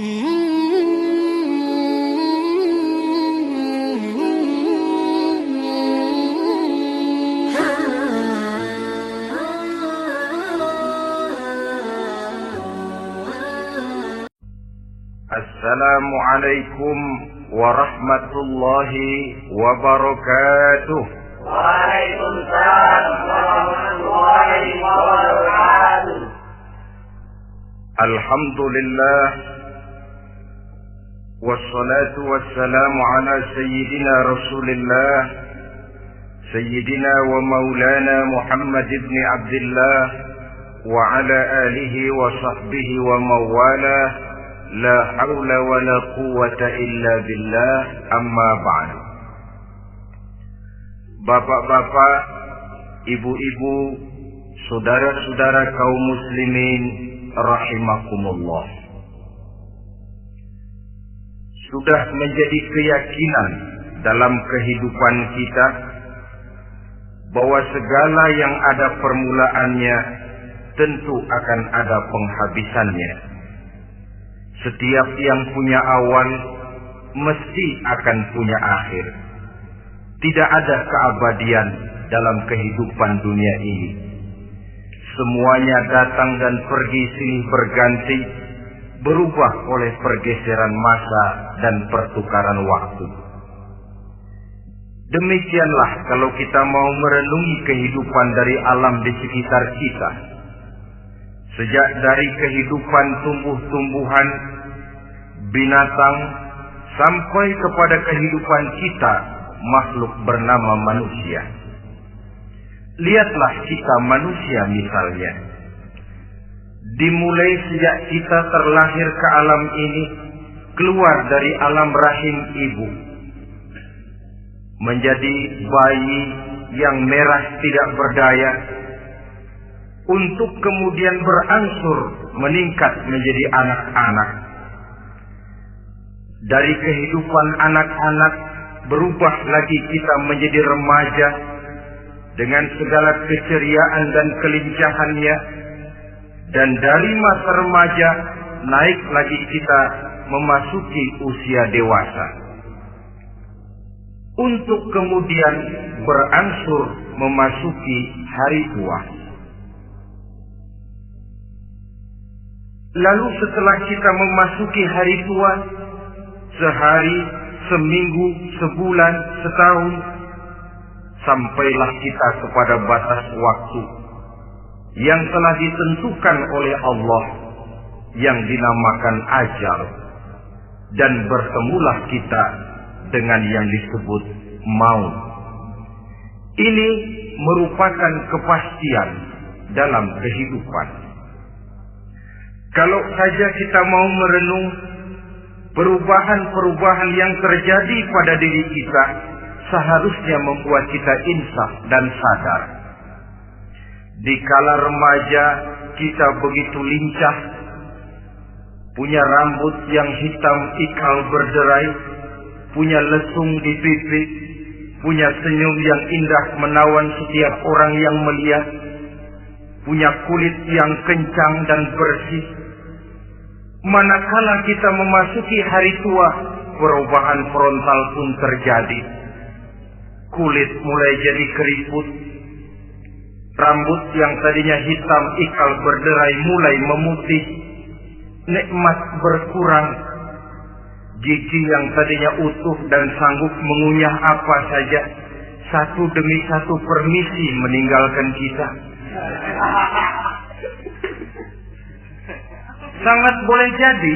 Assalamualaikum warahmatullahi wabarakatuh. Waalaikumsalam warahmatullahi wabarakatuh. Alhamdulillah wassalatu wassalamu ala sayyidina Rasulillah sayyidina wa maulana Muhammad ibn Abdullah wa ala alihi wa sahbihi wa mawalah. La haula wa la quwwata illa billah, amma ba'd. Bapak-bapak, ibu-ibu, saudara-saudara kaum muslimin rahimakumullah. Sudah menjadi keyakinan dalam kehidupan kita bahwa segala yang ada permulaannya tentu akan ada penghabisannya. Setiap yang punya awal mesti akan punya akhir. Tidak ada keabadian dalam kehidupan dunia ini. Semuanya datang dan pergi silih berganti, berubah oleh pergeseran masa dan pertukaran waktu. Demikianlah kalau kita mau merenungi kehidupan dari alam di sekitar kita. Sejak dari kehidupan tumbuh-tumbuhan, binatang, sampai kepada kehidupan kita, makhluk bernama manusia. Lihatlah kita manusia misalnya. Dimulai sejak kita terlahir ke alam ini, keluar dari alam rahim ibu, menjadi bayi yang merah tidak berdaya, untuk kemudian berangsur meningkat menjadi anak-anak. Dari kehidupan anak-anak berubah lagi kita menjadi remaja dengan segala keceriaan dan kelincahannya, dan dari masa remaja naik lagi kita memasuki usia dewasa, untuk kemudian berangsur memasuki hari tua. Lalu setelah kita memasuki hari tua, sehari, seminggu, sebulan, setahun, sampailah kita kepada batas waktu yang telah ditentukan oleh Allah, yang dinamakan ajal, dan bertemulah kita dengan yang disebut maut. Ini merupakan kepastian dalam kehidupan. Kalau saja kita mau merenung perubahan-perubahan yang terjadi pada diri kita, seharusnya membuat kita insaf dan sadar. Dikala remaja kita begitu lincah, punya rambut yang hitam ikal berderai, punya lesung di pipi, punya senyum yang indah menawan setiap orang yang melihat, punya kulit yang kencang dan bersih. Manakala kita memasuki hari tua, perubahan frontal pun terjadi. Kulit mulai jadi keriput, rambut yang tadinya hitam ikal berderai mulai memutih, nikmat berkurang, gigi yang tadinya utuh dan sanggup mengunyah apa saja, satu demi satu permisi meninggalkan kita. Sangat boleh jadi,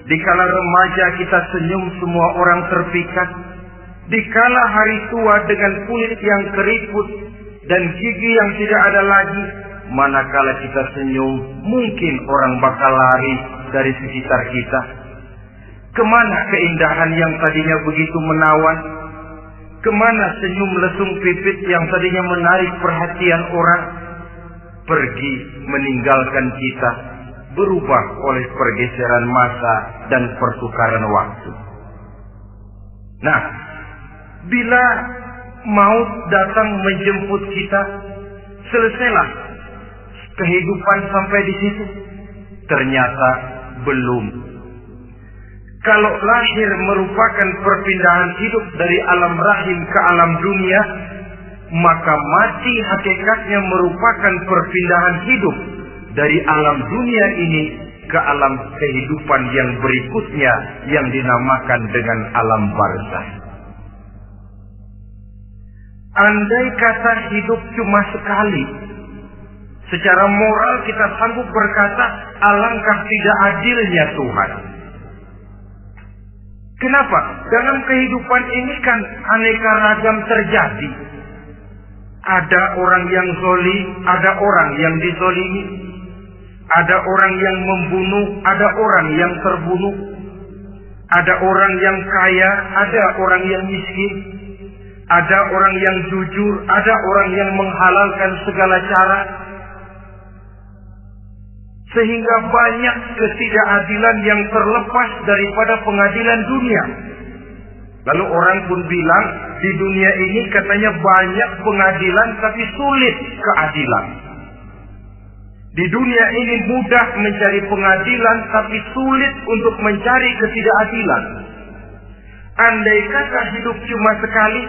dikala remaja kita senyum semua orang terpikat. Dikala hari tua dengan kulit yang keriput dan gigi yang tidak ada lagi, manakala kita senyum, mungkin orang bakal lari dari sekitar kita. Kemana keindahan yang tadinya begitu menawan? Kemana senyum lesung pipit yang tadinya menarik perhatian orang? Pergi meninggalkan kita, berubah oleh pergeseran masa dan pertukaran waktu. Nah, bila maut datang menjemput kita, selesailah kehidupan sampai di situ? Ternyata belum. Kalau lahir merupakan perpindahan hidup dari alam rahim ke alam dunia, maka mati hakikatnya merupakan perpindahan hidup dari alam dunia ini ke alam kehidupan yang berikutnya yang dinamakan dengan alam barzakh. Andai kata hidup cuma sekali, secara moral kita sanggup berkata, alangkah tidak adilnya Tuhan. Kenapa? Dalam kehidupan ini kan aneka ragam terjadi. Ada orang yang zalim, ada orang yang dizalimi. Ada orang yang membunuh, ada orang yang terbunuh. Ada orang yang kaya, ada orang yang miskin. Ada orang yang jujur, ada orang yang menghalalkan segala cara. Sehingga banyak ketidakadilan yang terlepas daripada pengadilan dunia. Lalu orang pun bilang, di dunia ini katanya banyak pengadilan tapi sulit keadilan. Di dunia ini mudah mencari pengadilan tapi sulit untuk mencari ketidakadilan. Andai kata hidup cuma sekali,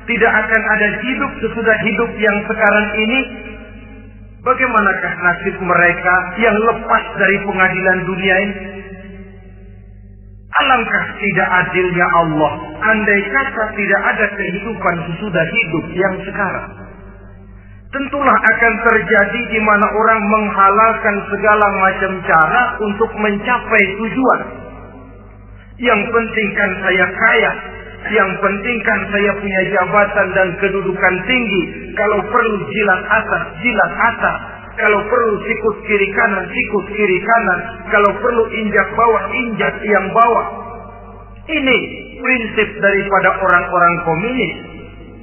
tidak akan ada hidup sesudah hidup yang sekarang ini. Bagaimanakah nasib mereka yang lepas dari pengadilan dunia ini? Alangkah tidak adilnya Allah, andai kata tidak ada kehidupan sesudah hidup yang sekarang. Tentulah akan terjadi di mana orang menghalalkan segala macam cara untuk mencapai tujuan. Yang penting kan saya kaya, yang penting kan saya punya jabatan dan kedudukan tinggi. Kalau perlu jilat atas. Kalau perlu sikut kiri kanan. Kalau perlu injak bawah, injak yang bawah. Ini prinsip daripada orang-orang komunis.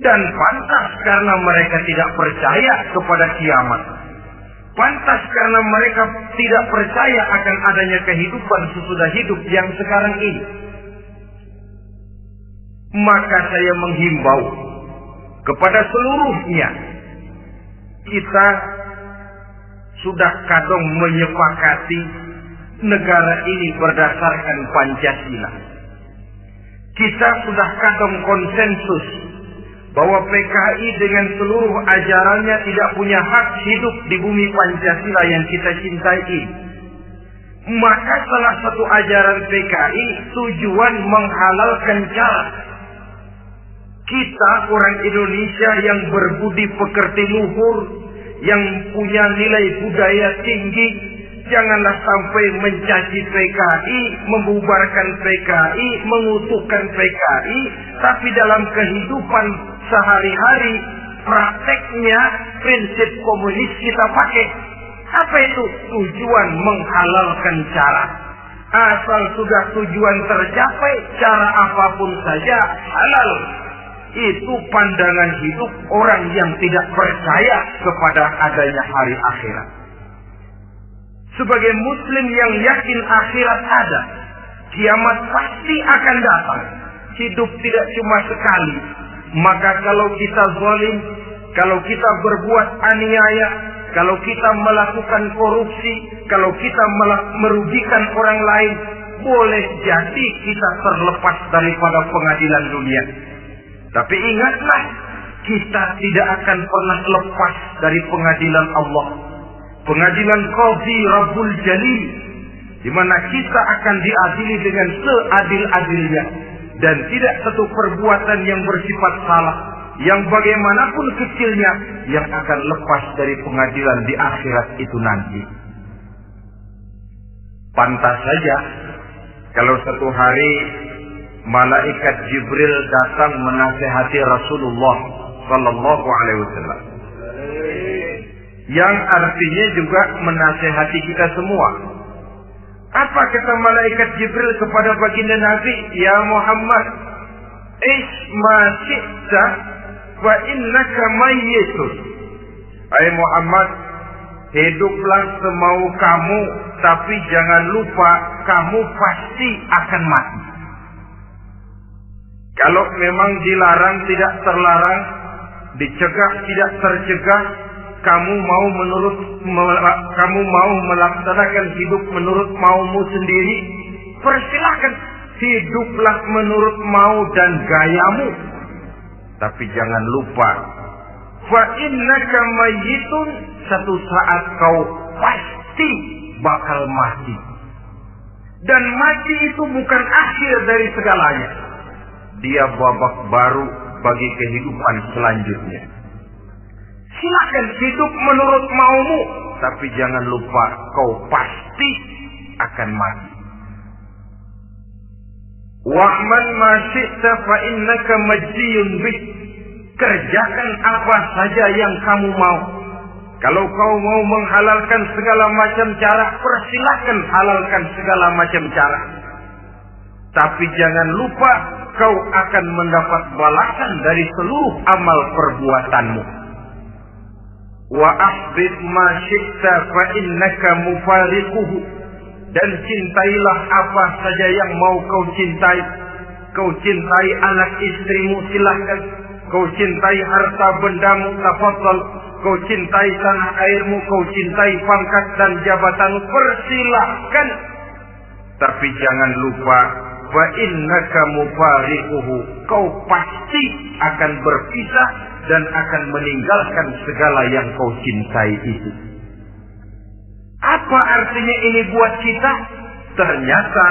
Dan pantas karena mereka tidak percaya kepada kiamat. Pantas karena mereka tidak percaya akan adanya kehidupan sesudah hidup yang sekarang ini. Maka saya menghimbau kepada seluruhnya, kita sudah kadung menyepakati negara ini berdasarkan Pancasila. Kita sudah kadung konsensus bahwa PKI dengan seluruh ajarannya tidak punya hak hidup di bumi Pancasila yang kita cintai. Maka salah satu ajaran PKI tujuan menghalalkan cara. Kita orang Indonesia yang berbudi pekerti luhur, yang punya nilai budaya tinggi, janganlah sampai mencaci PKI, membubarkan PKI, mengutuhkan PKI, tapi dalam kehidupan sehari-hari prakteknya prinsip komunis kita pakai. Apa itu? Tujuan menghalalkan cara. Asal sudah tujuan tercapai, cara apapun saja halal. Itu pandangan hidup orang yang tidak percaya kepada adanya hari akhirat. Sebagai muslim yang yakin akhirat ada, kiamat pasti akan datang. Hidup tidak cuma sekali. Maka kalau kita zalim, kalau kita berbuat aniaya, kalau kita melakukan korupsi, kalau kita merugikan orang lain, boleh jadi kita terlepas daripada pengadilan dunia. Tapi ingatlah, kita tidak akan pernah lepas dari pengadilan Allah. Pengadilan Qadhi Rabbul Jalil, di mana kita akan diadili dengan seadil-adilnya. Dan tidak satu perbuatan yang bersifat salah, yang bagaimanapun kecilnya, yang akan lepas dari pengadilan di akhirat itu nanti. Pantas saja kalau satu hari malaikat Jibril datang menasihati Rasulullah Sallallahu Alaihi Wasallam, yang artinya juga menasihati kita semua. Apa kata malaikat Jibril kepada baginda Nabi? Ya Muhammad, isma syi'ta wa innaka mayyitun. Hai Muhammad, hiduplah semau kamu, tapi jangan lupa kamu pasti akan mati. Kalau memang dilarang tidak terlarang, dicegah tidak tercegah, kamu mau melaksanakan hidup menurut maumu sendiri, persilahkan. hiduplah menurut mau dan gayamu. Tapi jangan lupa, fa innaka mayyitun, satu saat kau pasti bakal mati. Dan mati itu bukan akhir dari segalanya. Dia babak baru bagi kehidupan selanjutnya. Silakan hidup menurut maumu, tapi jangan lupa kau pasti akan mati. Wa'man ma syi'ta fa innaka majziyun bih. Kerjakan apa saja yang kamu mau. Kalau kau mau menghalalkan segala macam cara, persilahkan halalkan segala macam cara. Tapi jangan lupa kau akan mendapat balasan dari seluruh amal perbuatanmu. Wa ahbib ma syi'ta fa innaka mufariquhu. Dan cintailah apa saja yang mau kau cintai. Kau cintai anak istrimu, silahkan. Kau cintai harta bendamu, tafadhal. Kau cintai tanah airmu, kau cintai pangkat dan jabatanmu, persilahkan. Tapi jangan lupa, wa innaka mufariquhu. Kau pasti akan berpisah dan akan meninggalkan segala yang kau cintai itu. Apa artinya ini buat kita? Ternyata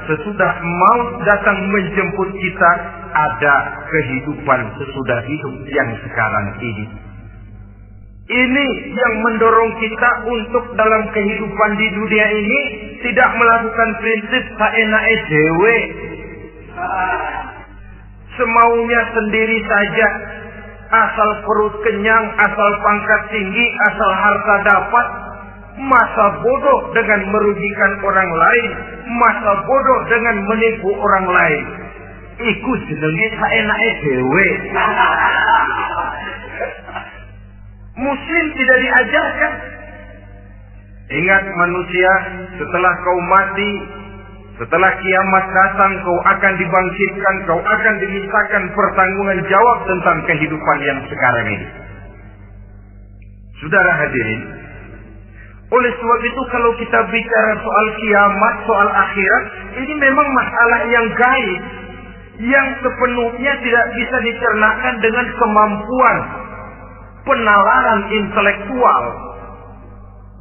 sesudah maut datang menjemput kita, ada kehidupan sesudah hidup yang sekarang ini. Ini yang mendorong kita untuk dalam kehidupan di dunia ini tidak melakukan prinsip saenake dhewe, semaunya sendiri saja, asal perut kenyang, asal pangkat tinggi, asal harta dapat. Masa bodoh dengan merugikan orang lain, masa bodoh dengan menipu orang lain. Iku jenenge saenake dhewe. Muslim tidak diajarkan. Ingat manusia, setelah kau mati, setelah kiamat datang, kau akan dibangkitkan, kau akan dimintakan pertanggungan jawab tentang kehidupan yang sekarang ini. Saudara hadirin, oleh sebab itu kalau kita bicara soal kiamat, soal akhirat, ini memang masalah yang gaib, yang sepenuhnya tidak bisa dicernakan dengan kemampuan penalaran intelektual.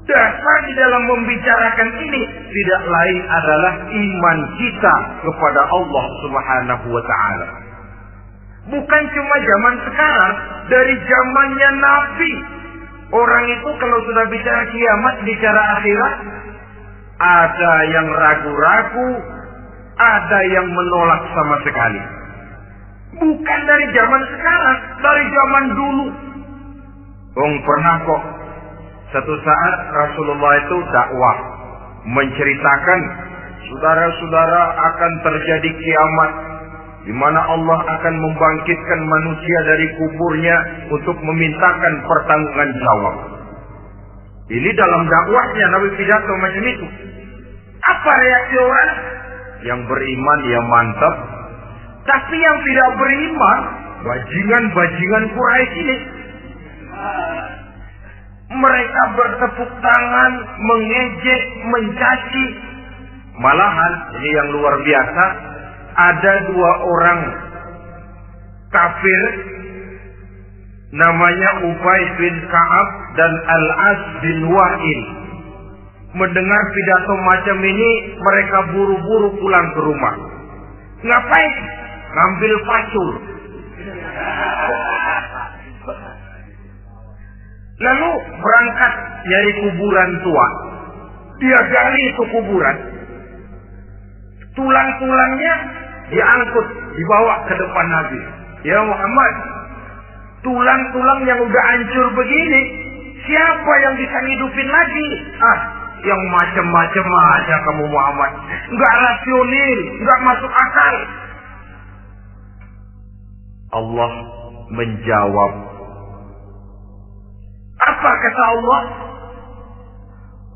Dasar di dalam membicarakan ini tidak lain adalah iman kita kepada Allah Subhanahu wa ta'ala. Bukan cuma zaman sekarang, dari zamannya Nabi. Orang itu kalau sudah bicara kiamat, bicara akhirat, ada yang ragu-ragu, ada yang menolak sama sekali. Bukan dari zaman sekarang, dari zaman dulu. Pernah kok satu saat Rasulullah itu dakwah menceritakan, saudara-saudara, akan terjadi kiamat di mana Allah akan membangkitkan manusia dari kuburnya untuk memintakan pertanggungan jawab. Ini dalam dakwahnya Nabi pidato macam itu. Apa reaksi orang? Yang beriman ya mantap, tapi yang tidak beriman, bajingan-bajingan Quraisy ini, mereka bertepuk tangan, mengejek, mencaci. Malahan ini yang luar biasa, ada dua orang kafir namanya Ubay bin Ka'ab dan Al-As bin Wa'il. Mendengar pidato macam ini, mereka buru-buru pulang ke rumah. Ngapain? Ngambil pacul. Lalu berangkat nyari kuburan tua. Dia gali itu kuburan. Tulang-tulangnya diangkut, dibawa ke depan Nabi. Ya Muhammad, tulang-tulang yang udah hancur begini, siapa yang bisa ngidupin lagi? Yang macam-macam aja kamu Muhammad. Enggak rasional, enggak masuk akal. Allah menjawab. Apa kata Allah?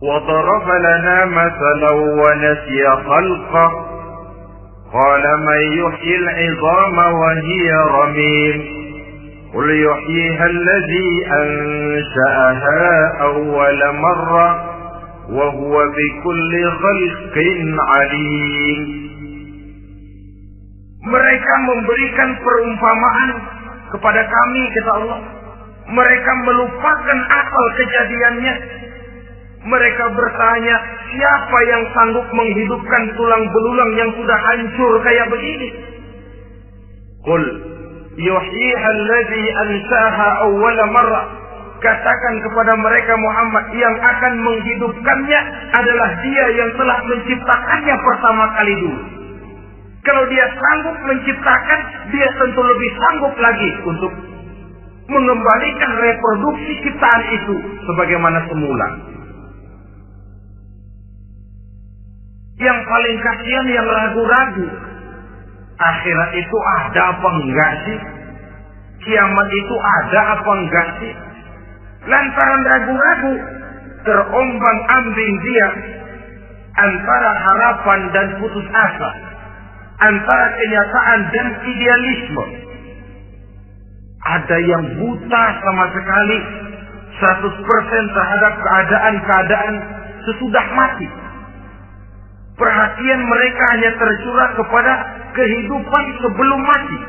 وَضَرَبَ لَنَا مَثَلًا وَنَسِيَ خَلْقَهُ قَالَ مَنْ يُحْيِي الْعِظَامَ وَهِيَ رَمِيمٌ قُلْ يُحْيِيهَا الَّذِي أَنْشَأَهَا أَوَّلَ مَرَّةٍ وَهُوَ بِكُلِّ خَلْقٍ عَلِيمٌ. Mereka memberikan perumpamaan kepada kami, kata Allah. Mereka melupakan asal kejadiannya. Mereka bertanya, siapa yang sanggup menghidupkan tulang belulang yang sudah hancur kayak begini? Qul yuhyiha alladhi ansaha awwala marrah. Katakan kepada mereka Muhammad, yang akan menghidupkannya adalah Dia yang telah menciptakannya pertama kali dulu. Kalau Dia sanggup menciptakan, Dia tentu lebih sanggup lagi untuk mengembalikan reproduksi ciptaan itu sebagaimana semula. Yang paling kasihan yang ragu-ragu, akhirat itu ada apa enggak sih? Kiamat itu ada apa enggak sih? Lantaran ragu-ragu, terombang-ambing dia antara harapan dan putus asa, antara kenyataan dan idealisme. Ada yang buta sama sekali 100% terhadap keadaan-keadaan sesudah mati. Perhatian mereka hanya tercurah kepada kehidupan sebelum mati.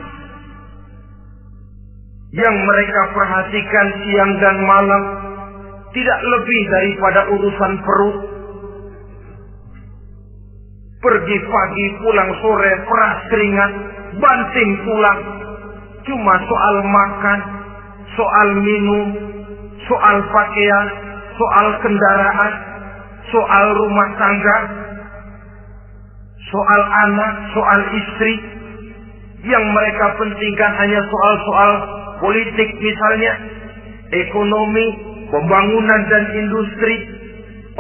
Yang mereka perhatikan siang dan malam tidak lebih daripada urusan perut. Pergi pagi, pulang sore, peras keringat, banting tulang. Cuma soal makan, soal minum, soal pakaian, soal kendaraan, soal rumah tangga, soal anak, soal istri. Yang mereka pentingkan hanya soal-soal politik misalnya, ekonomi, pembangunan dan industri.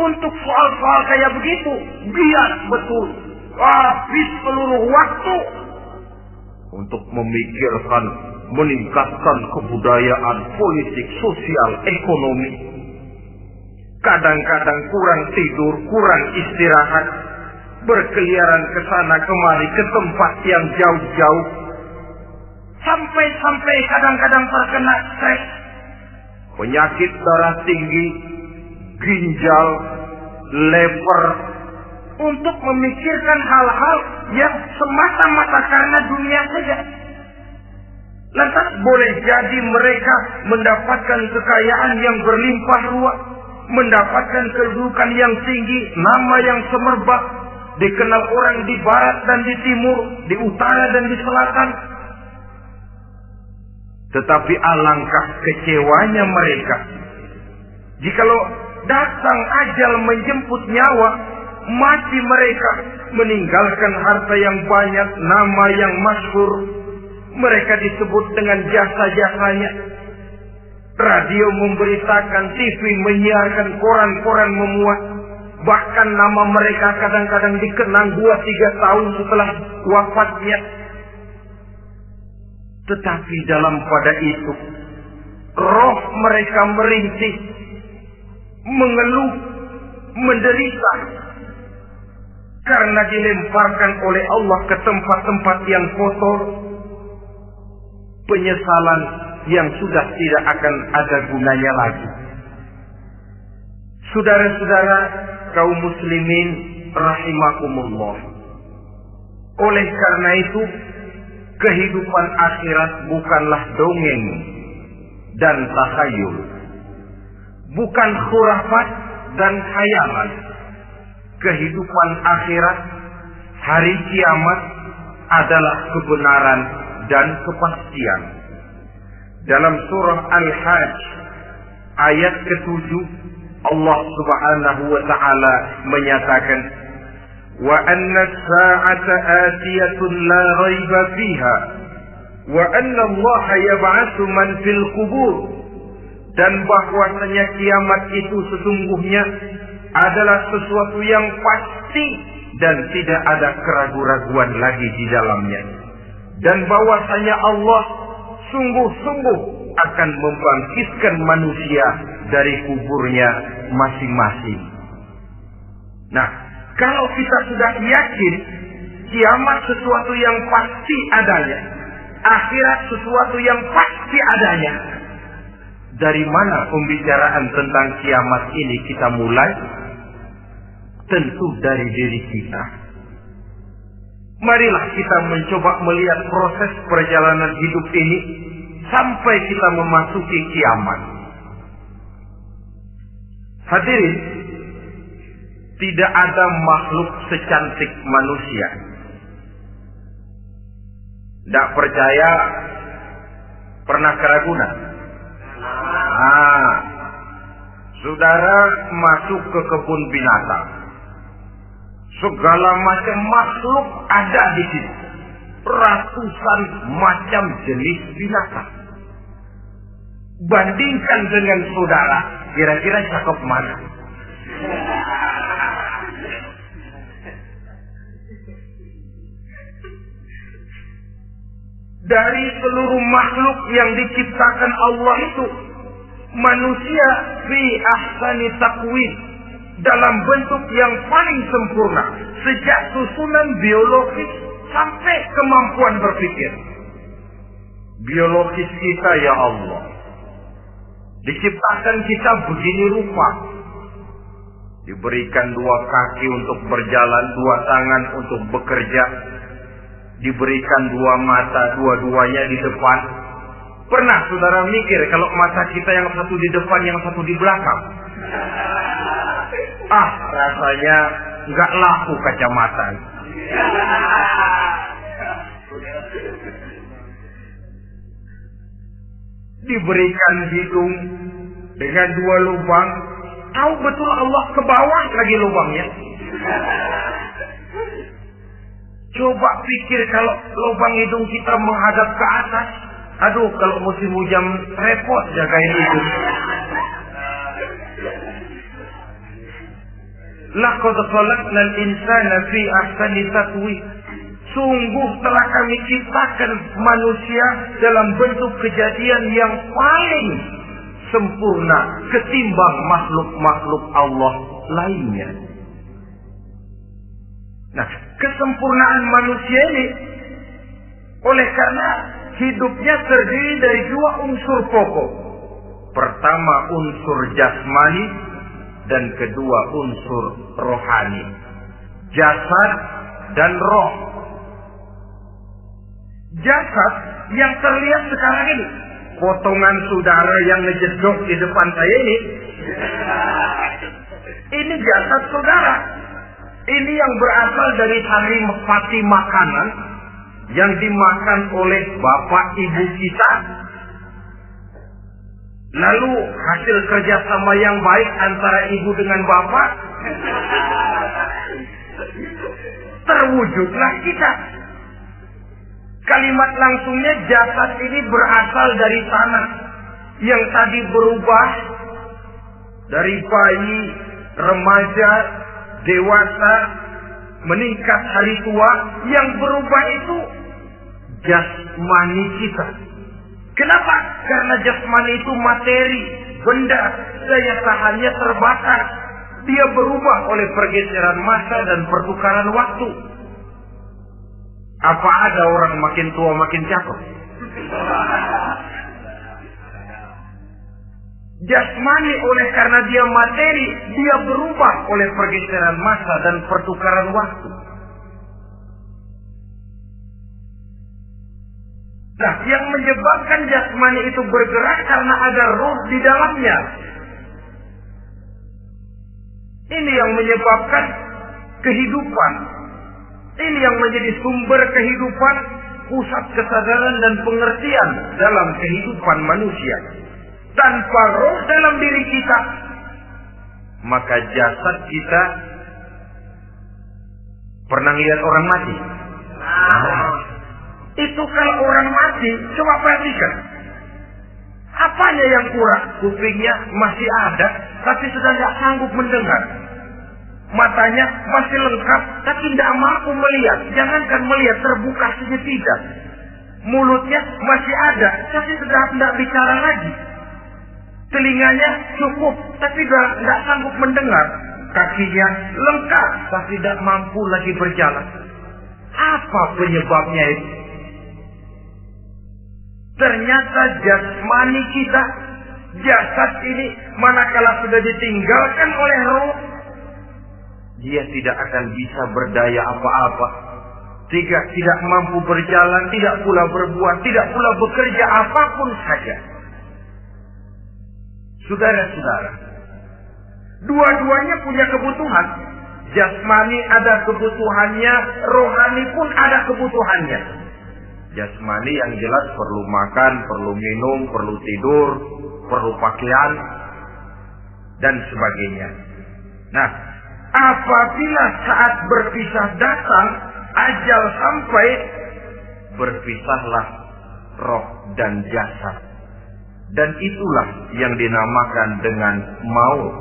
Untuk soal-soal kayak begitu, bias betul. Habis seluruh waktu untuk memikirkan, meningkatkan kebudayaan, politik, sosial, ekonomi. Kadang-kadang kurang tidur, kurang istirahat, berkeliaran ke sana kemari ke tempat yang jauh-jauh. Sampai kadang-kadang terkena stres, penyakit darah tinggi, ginjal, lever, untuk memikirkan hal-hal yang semata-mata karena dunia saja. Lantas boleh jadi mereka mendapatkan kekayaan yang berlimpah ruah, mendapatkan kedudukan yang tinggi, nama yang semerbak, dikenal orang di barat dan di timur, di utara dan di selatan. Tetapi alangkah kecewanya mereka jikalau datang ajal menjemput nyawa, mati mereka, meninggalkan harta yang banyak, nama yang masyhur. Mereka disebut dengan jasa-jasanya. Radio memberitakan, TV menyiarkan, koran-koran memuat. Bahkan nama mereka kadang-kadang dikenang 2-3 tahun setelah wafatnya. Tetapi dalam pada itu, roh mereka merintih, mengeluh, menderita, karena dilemparkan oleh Allah ke tempat-tempat yang kotor. Penyesalan yang sudah tidak akan ada gunanya lagi. Saudara-saudara kaum muslimin rahimakumullah. Oleh karena itu, kehidupan akhirat bukanlah dongeng dan takhayul, bukan khurafat dan khayalan. Kehidupan akhirat, hari kiamat adalah kebenaran dan kepastian. Dalam surah Al-Hajj ayat ke-7, Allah Subhanahu wa taala menyatakan, wa anna as-sa'ata atiyatun la raiba fiha wa anna Allah yab'atsu man fil qubur. Dan bahwasanya kiamat itu sesungguhnya adalah sesuatu yang pasti dan tidak ada keraguan-raguan lagi di dalamnya. Dan bahwasanya Allah sungguh-sungguh akan membangkitkan manusia dari kuburnya masing-masing. Nah, kalau kita sudah yakin kiamat sesuatu yang pasti adanya, akhirat sesuatu yang pasti adanya, dari mana pembicaraan tentang kiamat ini kita mulai? Tentu dari diri kita. Marilah kita mencoba melihat proses perjalanan hidup ini sampai kita memasuki kiamat. Hadirin, tidak ada makhluk secantik manusia. Tidak percaya, pernah ke Ragunan? Saudara masuk ke kebun binatang. Segala macam makhluk ada di situ. Ratusan macam jenis binatang. Bandingkan dengan saudara, kira-kira cakep mana? Dari seluruh makhluk yang diciptakan Allah itu, manusia fi ahsani taqwim, dalam bentuk yang paling sempurna, sejak susunan biologis sampai kemampuan berpikir. Biologis kita, ya Allah, diciptakan kita begini rupa. Diberikan 2 kaki untuk berjalan, 2 tangan untuk bekerja. Diberikan 2 mata, dua-duanya di depan. Pernah saudara mikir kalau mata kita yang satu di depan, yang satu di belakang? Rasanya nggak laku kacamata. Diberikan hidung dengan 2 lubang. Tahu betul Allah ke bawah lagi lubangnya. Coba pikir kalau lubang hidung kita menghadap ke atas. Aduh, kalau musim hujan repot jagain hidung. Laqad khalaqnal insana fi ahsani taqwim. Sungguh telah kami ciptakan manusia dalam bentuk kejadian yang paling sempurna ketimbang makhluk-makhluk Allah lainnya. Nah, kesempurnaan manusia ini oleh karena hidupnya terdiri dari 2 unsur pokok. Pertama unsur jasmani dan kedua unsur rohani. Jasad dan roh. Jasad yang terlihat sekarang ini, potongan saudara yang ngejedok di depan saya ini jasad saudara. Ini yang berasal dari saripati makanan yang dimakan oleh bapak ibu kita. Lalu hasil kerjasama yang baik antara ibu dengan bapak, terwujudlah kita. Kalimat langsungnya, jasad ini berasal dari tanah yang tadi berubah dari bayi, remaja, dewasa, meningkat hari tua. Yang berubah itu jasmani kita. Kenapa? Karena jasmani itu materi, benda, daya tahannya terbatas. Dia berubah oleh pergeseran masa dan pertukaran waktu. Apa ada orang makin tua makin cakep? Jasmani oleh karena dia materi, dia berubah oleh pergeseran masa dan pertukaran waktu. Nah, yang menyebabkan jasmani itu bergerak karena ada ruh di dalamnya. Ini yang menyebabkan kehidupan. Ini yang menjadi sumber kehidupan, pusat kesadaran dan pengertian dalam kehidupan manusia. Tanpa roh dalam diri kita, maka jasad kita pernah lihat orang mati. Itu kalau orang mati, coba perhatikan. Apanya yang kurang? Kupingnya masih ada, tapi sudah tidak sanggup mendengar. Matanya masih lengkap, tapi tidak mampu melihat. Jangankan melihat, terbuka saja tidak. Mulutnya masih ada, tapi sudah tidak bicara lagi. Telinganya cukup, tapi sudah tidak sanggup mendengar. Kakinya lengkap, tapi tidak mampu lagi berjalan. Apa penyebabnya itu? Ternyata jasmani kita, jasad ini, manakala sudah ditinggalkan oleh roh, dia tidak akan bisa berdaya apa-apa. tidak mampu berjalan, tidak pula berbuat, tidak pula bekerja apapun saja. Saudara-saudara, dua-duanya punya kebutuhan. Jasmani ada kebutuhannya, rohani pun ada kebutuhannya. Jasmani yang jelas perlu makan, perlu minum, perlu tidur, perlu pakaian, dan sebagainya. Nah, apabila saat berpisah datang, ajal sampai, berpisahlah roh dan jasad. Dan itulah yang dinamakan dengan maut.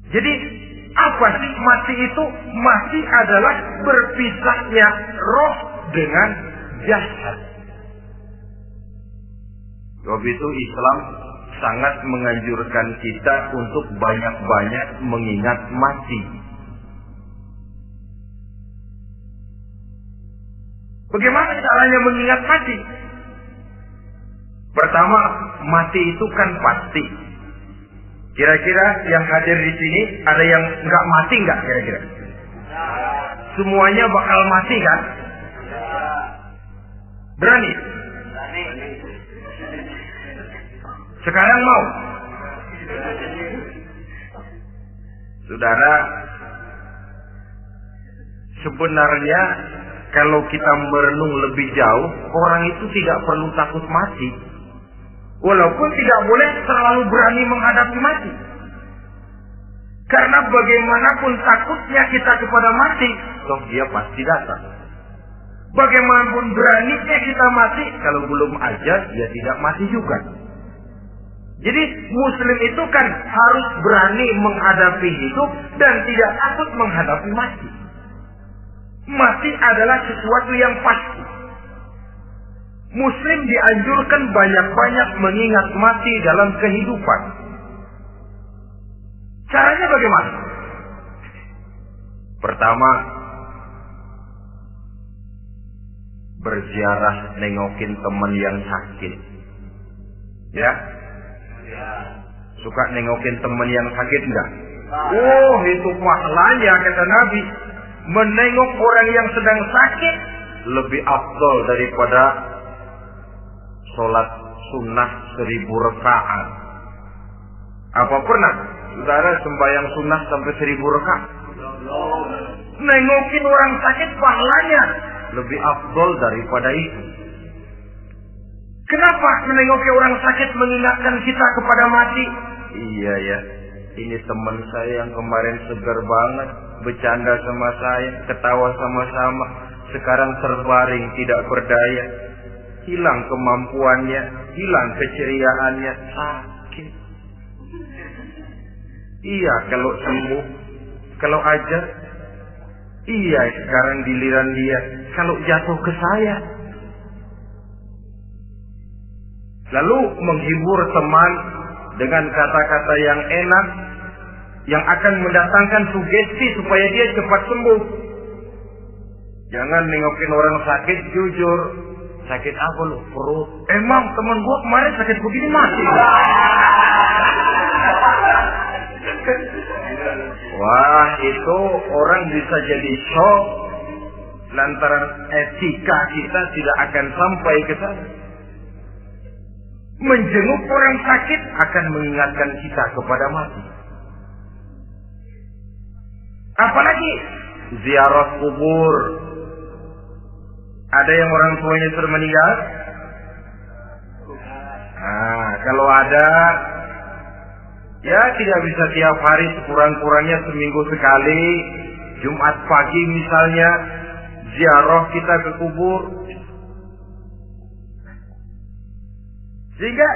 Jadi, apa sih mati itu? Mati adalah berpisahnya roh dengan jasad. Sebab itu Islam sangat menganjurkan kita untuk banyak-banyak mengingat mati. Bagaimana caranya mengingat mati? Pertama, mati itu kan pasti. Kira-kira yang hadir di sini ada yang nggak mati nggak kira-kira? Semuanya bakal mati kan? Berani? Sekarang mau? Saudara, sebenarnya kalau kita merenung lebih jauh, orang itu tidak perlu takut mati. Walaupun tidak boleh terlalu berani menghadapi mati. Karena bagaimanapun takutnya kita kepada mati, toh dia pasti datang. Bagaimanapun beraninya kita mati, kalau belum ajal, dia tidak mati juga. Jadi Muslim itu kan harus berani menghadapi hidup dan tidak takut menghadapi mati. Mati adalah sesuatu yang pasti. Muslim dianjurkan banyak-banyak mengingat mati dalam kehidupan. Caranya bagaimana? Pertama, berziarah nengokin teman yang sakit. Ya? Suka nengokin teman yang sakit enggak? Oh, itu pahalanya kata Nabi. Menengok orang yang sedang sakit lebih afdal daripada sholat sunnah 1000 rakaat. Apa pernah saudara sembahyang sunnah sampai 1000 rakaat? Nengokin orang sakit pahalanya lebih afdal daripada itu. Kenapa menengoki orang sakit mengingatkan kita kepada mati? Iya ya, ini teman saya yang kemarin segar banget, bercanda sama saya, ketawa sama-sama, sekarang terbaring tidak berdaya. Hilang kemampuannya, hilang keceriaannya, sakit. Iya kalau sembuh, kalau aja. Iya sekarang giliran dia, kalau jatuh ke saya. Lalu menghibur teman dengan kata-kata yang enak, yang akan mendatangkan sugesti supaya dia cepat sembuh. Jangan nengokin orang sakit, jujur. Sakit apa lu? Perut. Emang teman gua kemarin sakit begini mati. Wah, itu orang bisa jadi shock. Lantaran etika kita tidak akan sampai ke sana. Menjenguk orang sakit akan mengingatkan kita kepada mati. Apalagi ziarah kubur. Ada yang orang tuanya sudah meninggal? Nah, kalau ada, ya tidak bisa tiap hari, sekurang-kurangnya seminggu sekali. Jumat pagi misalnya, ziarah kita ke kubur. Sehingga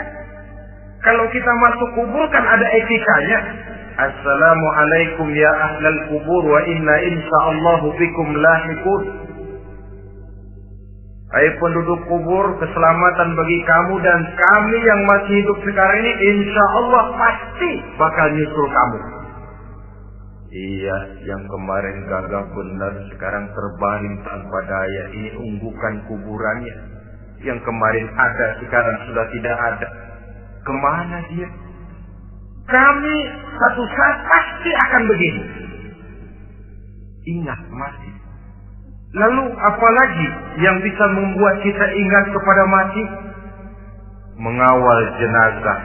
kalau kita masuk kubur kan ada etikanya. Assalamualaikum ya ahlal kubur wa inna insyaallahu bikum lahiqun. Hai penduduk kubur, keselamatan bagi kamu dan kami yang masih hidup sekarang ini insyaallah pasti bakal nyusul kamu. Iya, yang kemarin gagah benar sekarang terbaring tanpa daya. Ini unggukan kuburannya. Yang kemarin ada sekarang sudah tidak ada. Kemana dia? Kami satu saat pasti akan begini. Ingat mati. Lalu apalagi yang bisa membuat kita ingat kepada mati? Mengawal jenazah.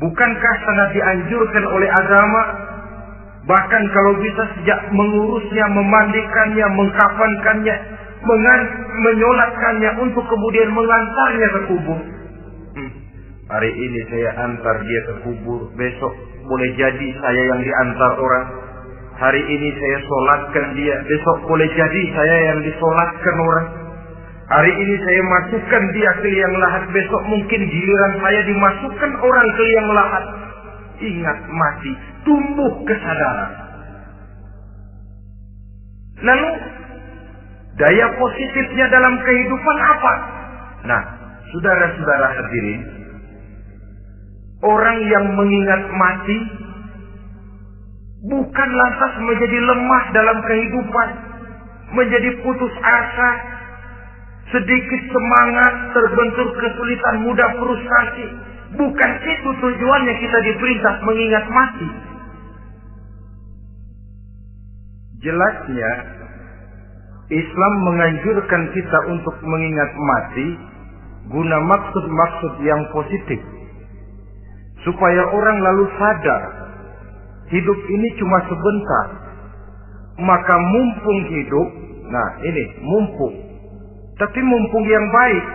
Bukankah sangat dianjurkan oleh agama? Bahkan kalau bisa sejak mengurusnya, memandikannya, mengkafankannya, menyolatkannya untuk kemudian mengantarnya ke kubur. Hari ini saya antar dia ke kubur, besok boleh jadi saya yang diantar orang. Hari ini saya solatkan dia, besok boleh jadi saya yang disolatkan orang. Hari ini saya masukkan dia ke liang lahat, besok mungkin giliran saya dimasukkan orang ke liang lahat. Ingat mati, tumbuh kesadaran. Lalu daya positifnya dalam kehidupan apa? Nah, saudara-saudara hadirin, orang yang mengingat mati bukan lantas menjadi lemah dalam kehidupan, menjadi putus asa, sedikit semangat, terbentur kesulitan, mudah frustasi. Bukan itu tujuannya kita diperintah mengingat mati. Jelasnya, Islam menganjurkan kita untuk mengingat mati guna maksud-maksud yang positif. Supaya orang lalu sadar, hidup ini cuma sebentar. Maka mumpung hidup, nah ini mumpung. Tapi mumpung yang baik.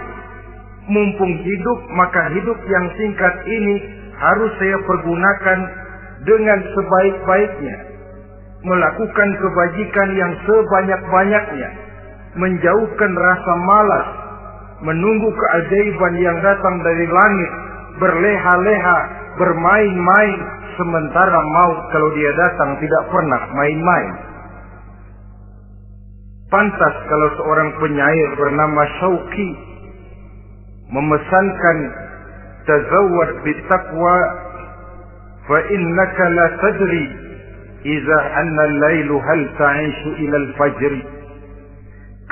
Mumpung hidup, maka hidup yang singkat ini harus saya pergunakan dengan sebaik-baiknya. Melakukan kebajikan yang sebanyak-banyaknya. Menjauhkan rasa malas. Menunggu keajaiban yang datang dari langit. Berleha-leha, bermain-main. Sementara maut kalau dia datang tidak pernah main-main. Pantas kalau seorang penyair bernama Syauqi memesankan tazawwad bitaqwa fa innaka la tadri idza anna al-lailu hal ta'ishu ila al-fajr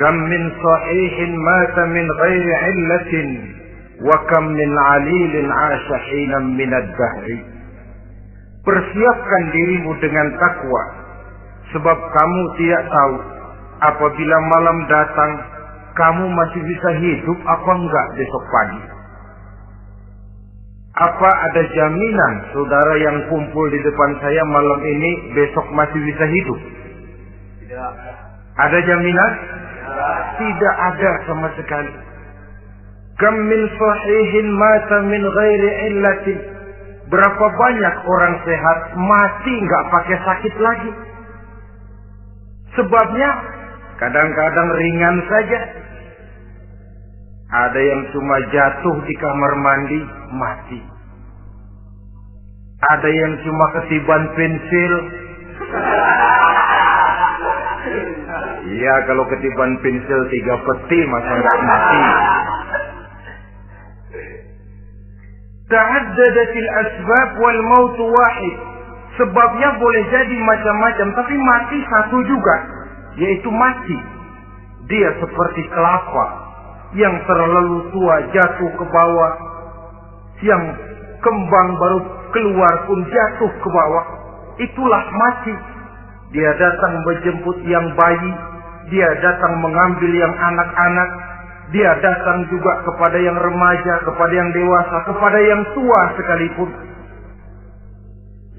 kam min sahihin mata min ghairi illatin wa kam min 'alilin 'asha hinan min ad-dahri. Persiapkan dirimu dengan takwa, sebab kamu tidak tahu apabila malam datang kamu masih bisa hidup apa enggak besok pagi. Apa ada jaminan saudara yang kumpul di depan saya malam ini besok masih bisa hidup? Tidak. Ada jaminan? Tidak ada sama sekali. Kam min sahihin mata min ghairi illatin. Berapa banyak orang sehat mati enggak pakai sakit lagi. Sebabnya kadang-kadang ringan saja. Ada yang cuma jatuh di kamar mandi, mati. Ada yang cuma ketiban pensil. Iya, kalau ketiban pensil 3 peti masa nggak mati. Ta'addadatil asbab wal maut wahid. Sebabnya boleh jadi macam-macam, tapi mati satu juga, yaitu mati. Dia seperti kelapa yang terlalu tua jatuh ke bawah, yang kembang baru keluar pun jatuh ke bawah. Itulah mati. Dia datang menjemput yang bayi, dia datang mengambil yang anak-anak, dia datang juga kepada yang remaja, kepada yang dewasa, kepada yang tua sekalipun.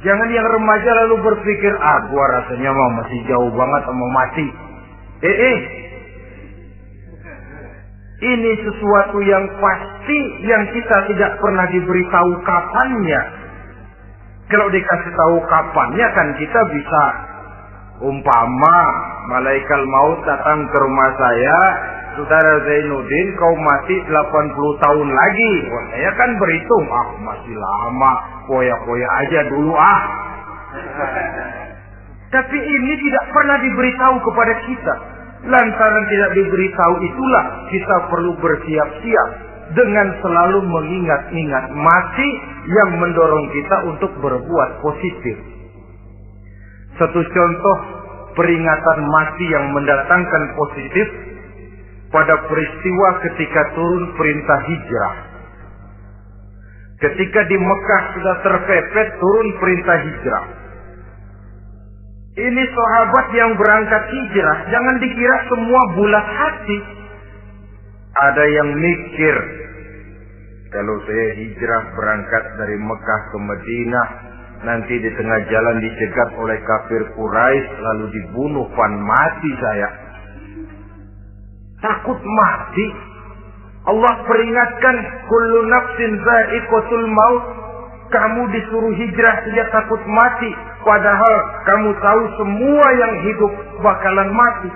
Jangan yang remaja lalu berpikir, gua rasanya masih jauh banget mau mati. Ini sesuatu yang pasti yang kita tidak pernah diberitahu kapannya. Kalau dikasih tahu kapannya kan kita bisa, umpama malaikat maut datang ke rumah saya, saudara Zainuddin kau mati 80 tahun lagi. Wah, saya kan berhitung, masih lama, poya-poya aja dulu Tapi ini tidak pernah diberitahu kepada kita. Lantaran tidak diberitahu itulah kita perlu bersiap-siap dengan selalu mengingat-ingat mati yang mendorong kita untuk berbuat positif. Satu contoh peringatan mati yang mendatangkan positif pada peristiwa ketika turun perintah hijrah. Ketika di Mekah sudah terpepet turun perintah hijrah. Ini sahabat yang berangkat hijrah, jangan dikira semua bulat hati. Ada yang mikir, kalau saya hijrah berangkat dari Mekah ke Madinah, nanti di tengah jalan dicegat oleh kafir Quraisy, lalu dibunuh, mati saya. Takut mati. Allah peringatkan, kullu nafsin za'iqatul maut. Kamu disuruh hijrah saja takut mati, padahal kamu tahu semua yang hidup bakalan mati.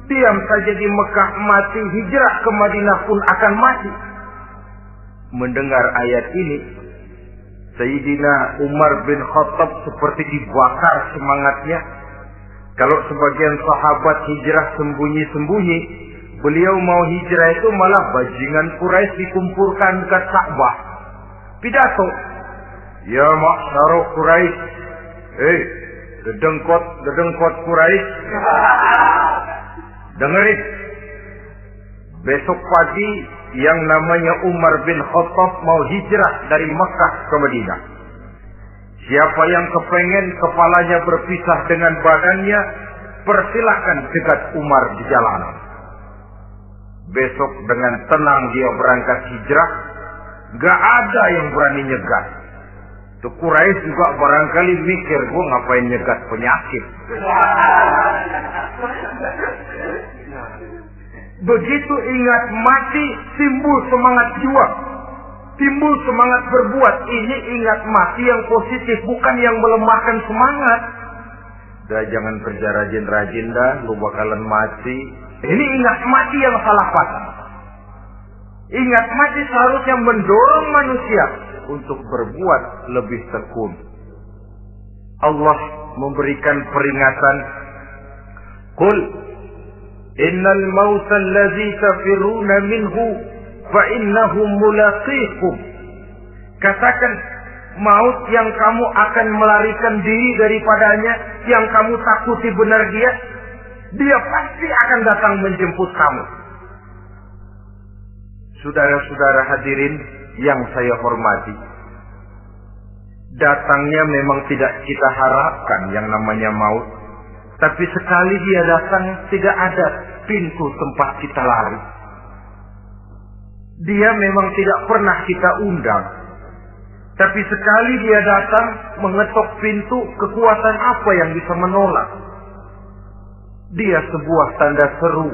Diam saja di Mekah mati, hijrah ke Madinah pun akan mati. Mendengar ayat ini, Sayyidina Umar bin Khattab seperti dibakar semangatnya. Kalau sebagian sahabat hijrah sembunyi-sembunyi, beliau mau hijrah itu malah bajingan Quraisy dikumpulkan ke Ka'bah. Pidato, ya masyarakat Quraisy, dedengkot Quraisy, dengerin. Besok pagi yang namanya Umar bin Khattab mau hijrah dari Mekah ke Madinah. Siapa yang kepengen kepalanya berpisah dengan badannya, persilahkan cegat Umar di jalanan. Besok dengan tenang dia berangkat hijrah, gak ada yang berani nyegat. Tuh Quraisy juga barangkali mikir, gua ngapain nyegat penyakit. Begitu ingat mati, timbul semangat juang, timbul semangat berbuat. Ini ingat mati yang positif, bukan yang melemahkan semangat. Dah jangan kerja rajin-rajin dah, lu bakalan mati. Ini ingat mati yang salah paham. Ingat mati seharusnya mendorong manusia untuk berbuat lebih tekun. Allah memberikan peringatan, Qul innal mauta allazi tafiruna minhu fa innahu mulaqikum. Katakan, maut yang kamu akan melarikan diri daripadanya, yang kamu takuti benar dia pasti akan datang menjemput kamu. Saudara-saudara hadirin yang saya hormati, datangnya memang tidak kita harapkan yang namanya maut. Tapi sekali dia datang, tidak ada pintu tempat kita lari. Dia memang tidak pernah kita undang. Tapi sekali dia datang, mengetok pintu, kekuatan apa yang bisa menolak? Dia sebuah tanda seru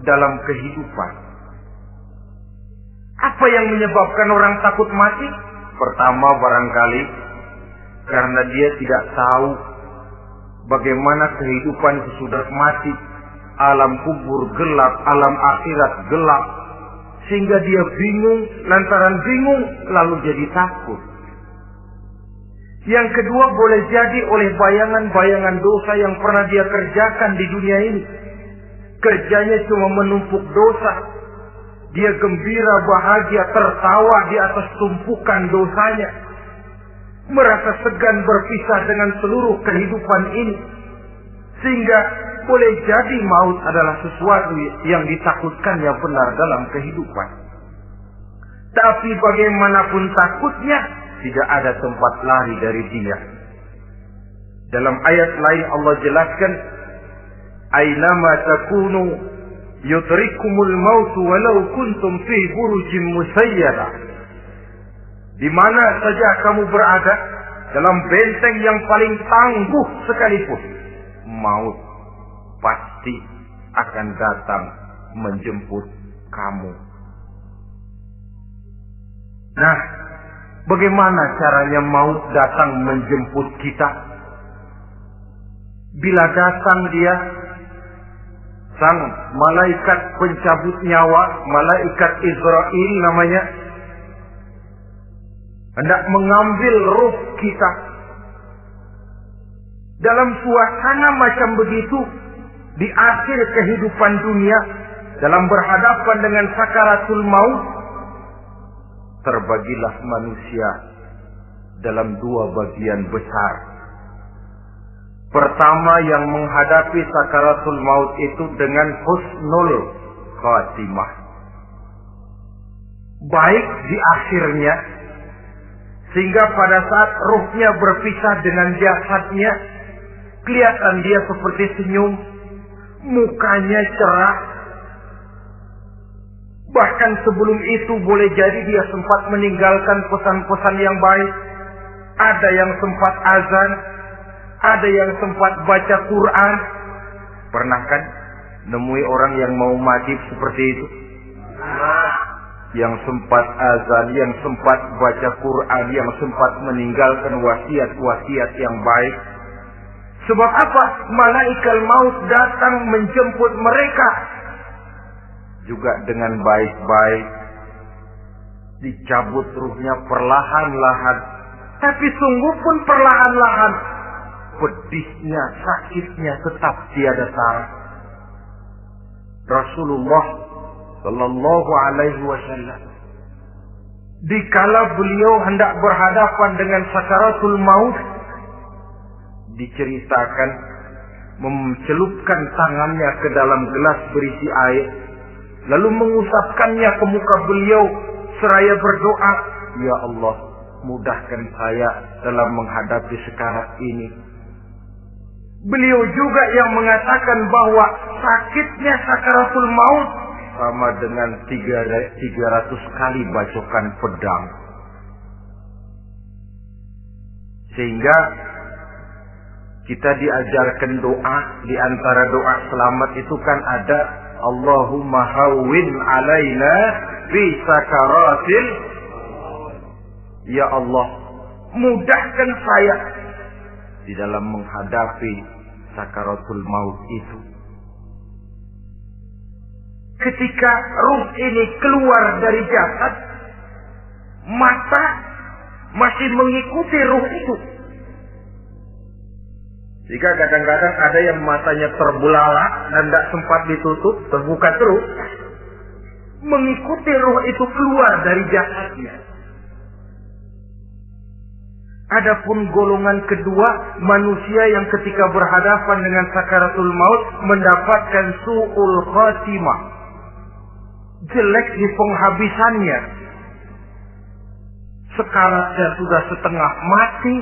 dalam kehidupan. Apa yang menyebabkan orang takut mati? Pertama barangkali karena dia tidak tahu bagaimana kehidupan sesudah mati. Alam kubur gelap, alam akhirat gelap. Sehingga dia bingung, lantaran bingung lalu jadi takut. Yang kedua boleh jadi oleh bayangan-bayangan dosa yang pernah dia kerjakan di dunia ini. Kerjanya cuma menumpuk dosa. Dia gembira, bahagia, tertawa di atas tumpukan dosanya. Merasa segan berpisah dengan seluruh kehidupan ini. Sehingga boleh jadi maut adalah sesuatu yang ditakutkannya benar dalam kehidupan. Tapi bagaimanapun takutnya, tidak ada tempat lari dari dia. Dalam ayat lain Allah jelaskan, Aynama takunu yudrikumul mautu walau kuntum fi burujim musayyada. Di mana saja kamu berada, dalam benteng yang paling tangguh sekalipun, maut pasti akan datang menjemput kamu. Nah, bagaimana caranya maut datang menjemput kita? Bila datang dia, sang malaikat pencabut nyawa, malaikat Israel namanya, hendak mengambil ruh kita. Dalam suasana macam begitu, di akhir kehidupan dunia, dalam berhadapan dengan sakaratul maut, terbagilah manusia dalam dua bagian besar. Pertama, yang menghadapi sakaratul maut itu dengan husnul khatimah, baik di akhirnya, sehingga pada saat ruhnya berpisah dengan jasadnya, Kelihatan dia seperti senyum, mukanya cerah. Bahkan sebelum itu boleh jadi dia sempat meninggalkan pesan-pesan yang baik. Ada yang sempat azan, ada yang sempat baca Quran. Pernah kan nemui orang yang mau mati seperti itu? Yang sempat azan, yang sempat baca Quran, yang sempat meninggalkan wasiat-wasiat yang baik. Sebab apa? Malaikat maut datang menjemput mereka juga dengan baik-baik. Dicabut ruhnya perlahan-lahan, tapi sungguh pun perlahan-lahan. Pedihnya, sakitnya tetap tiada tara. Rasulullah Sallallahu Alaihi Wasallam, dikala beliau hendak berhadapan dengan sakaratul maut, diceritakan mencelupkan tangannya ke dalam gelas berisi air, lalu mengusapkannya ke muka beliau seraya berdoa, "Ya Allah, mudahkan saya dalam menghadapi sekarat ini." Beliau juga yang mengatakan bahwa sakitnya sakaratul maut sama dengan 300 kali bacokan pedang. Sehingga kita diajarkan doa, di antara doa selamat itu kan ada Allahumma hawwin alaina fi sakaratil. Ya Allah, mudahkan saya di dalam menghadapi sakaratul maut itu. Ketika ruh ini keluar dari jasad, mata masih mengikuti ruh itu. Jika kadang-kadang ada yang matanya terbelalak dan tidak sempat ditutup, terbuka terus, mengikuti ruh itu keluar dari jasadnya. Adapun golongan kedua, manusia yang ketika berhadapan dengan sakaratul maut mendapatkan su'ul khatimah, jelek di penghabisannya. Sekaratnya sudah setengah mati,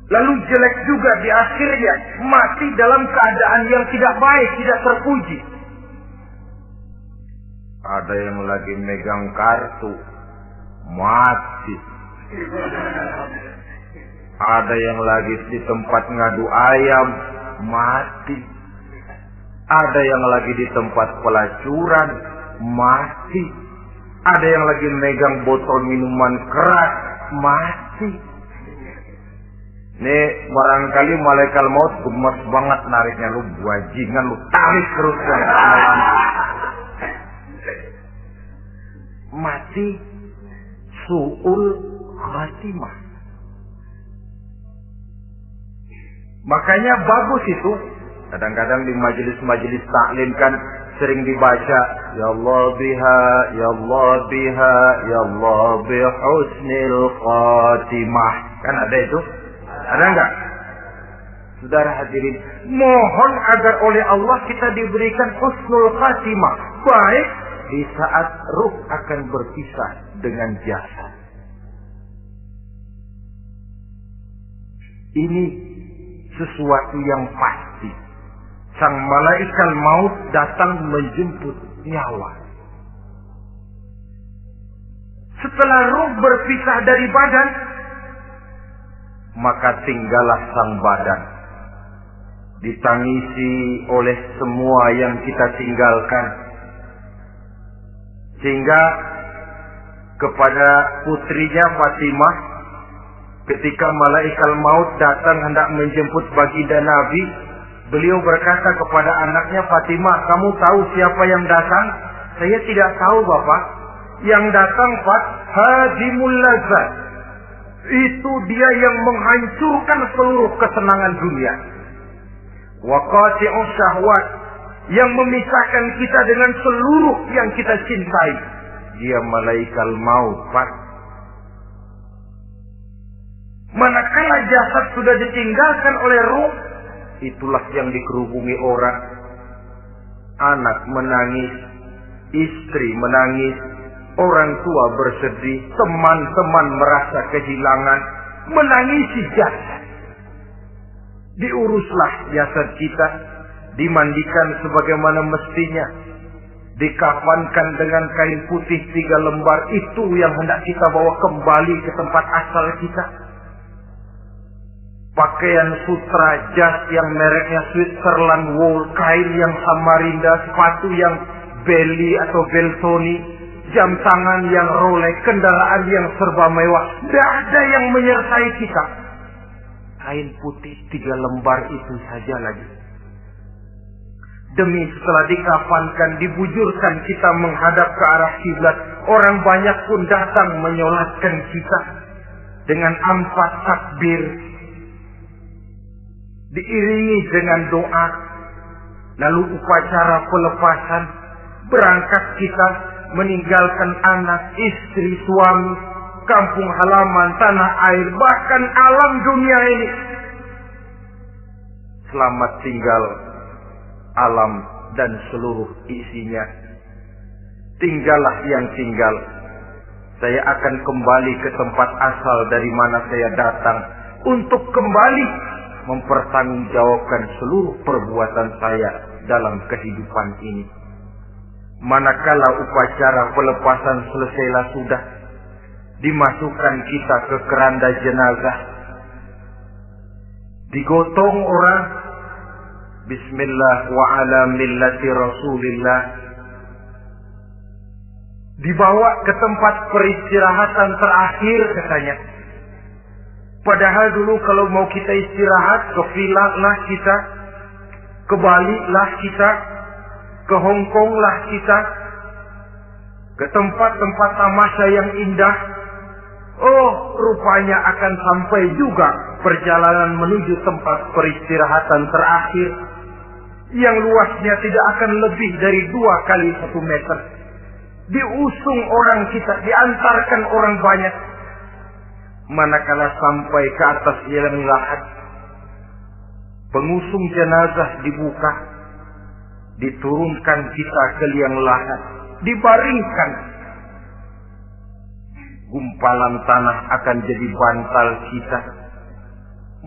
lalu jelek juga di akhirnya, mati dalam keadaan yang tidak baik, tidak terpuji. Ada yang lagi megang kartu, mati. Ada yang lagi di tempat ngadu ayam, mati. Ada yang lagi di tempat pelacuran, mati. Ada yang lagi megang botol minuman keras, mati. Nih barangkali malaikat maut gemes banget nariknya, lu bajingan, lu tarik terus kan. Mati su'ul khatimah. Makanya bagus itu. Kadang-kadang di majelis-majelis taklim kan sering dibaca, Ya Allah biha, Ya Allah biha, Ya Allah bihusnil khatimah. Kan ada itu? Ada enggak? Saudara hadirin, mohon agar oleh Allah kita diberikan husnul khatimah, baik di saat ruh akan berpisah dengan jasad. Ini sesuatu yang pasti. Sang malaikat maut datang menjemput nyawa. Setelah ruh berpisah dari badan, maka tinggallah sang badan, ditangisi oleh semua yang kita tinggalkan. Sehingga kepada putrinya Fatimah, ketika malaikat maut datang hendak menjemput baginda Nabi, beliau berkata kepada anaknya, Fatimah, kamu tahu siapa yang datang? Saya tidak tahu, Bapak. Yang datang hadimul lazat. Itu dia yang menghancurkan seluruh kesenangan dunia. Wa qati'us syahwat, yang memisahkan kita dengan seluruh yang kita cintai. Dia malaikat maut, Pak. Manakala jasad sudah ditinggalkan oleh ruh, itulah yang dikerubungi orang. Anak menangis, istri menangis, orang tua bersedih, teman-teman merasa kehilangan, menangisi jasad. Diuruslah jasad kita, dimandikan sebagaimana mestinya, dikafankan dengan kain putih 3 lembar. Itu yang hendak kita bawa kembali ke tempat asal kita. Pakaian sutra, jas yang mereknya Switzerland wool, kain yang Samarinda, sepatu yang Belly atau Beltoni, jam tangan yang Rolex, kendaraan yang serba mewah. Tidak ada yang menyertai kita. Kain putih 3 lembar itu saja lagi. Demi setelah dikafankan, dibujurkan kita menghadap ke arah kiblat, orang banyak pun datang menyolatkan kita dengan 4 takbir, diiringi dengan doa, lalu upacara pelepasan. Berangkat kita meninggalkan anak, istri, suami, kampung halaman, tanah air, bahkan alam dunia ini. Selamat tinggal alam dan seluruh isinya. Tinggallah yang tinggal. Saya akan kembali ke tempat asal dari mana saya datang untuk kembali mempertanggungjawabkan seluruh perbuatan saya dalam kehidupan ini. Manakala upacara pelepasan selesailah sudah, dimasukkan kita ke keranda jenazah, digotong orang, bismillah wa ala millati rasulillah, dibawa ke tempat peristirahatan terakhir katanya. Padahal dulu kalau mau kita istirahat, ke villa lah kita, ke Bali lah kita, ke Hong Kong lah kita, ke tempat-tempat tamasya yang indah. Oh, rupanya akan sampai juga perjalanan menuju tempat peristirahatan terakhir, yang luasnya tidak akan lebih dari 2 kali 1 meter. Diusung orang kita, diantarkan orang banyak. Manakala sampai ke atas liang lahat, pengusung jenazah dibuka, diturunkan kita ke liang lahat, dibaringkan. Gumpalan tanah akan jadi bantal kita.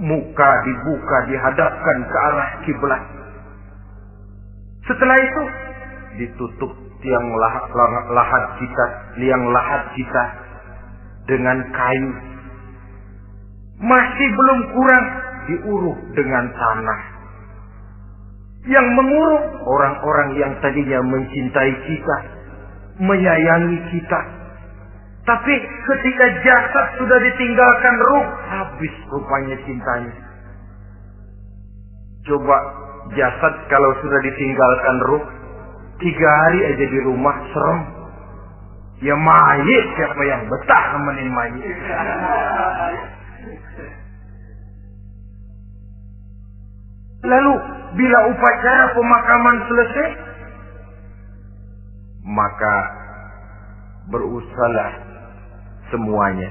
Muka dibuka, dihadapkan ke arah kiblat. Setelah itu ditutup liang lahat kita dengan kayu. Masih belum kurang, diuruh dengan tanah. Yang menguruh orang-orang yang tadinya mencintai kita, menyayangi kita. Tapi ketika jasad sudah ditinggalkan ruh, habis rupanya cintanya. Coba jasad kalau sudah ditinggalkan ruh, 3 hari aja di rumah serem. Ya mayit, siapa yang betah nemenin mayit? Lalu bila upacara pemakaman selesai, maka berusahalah semuanya.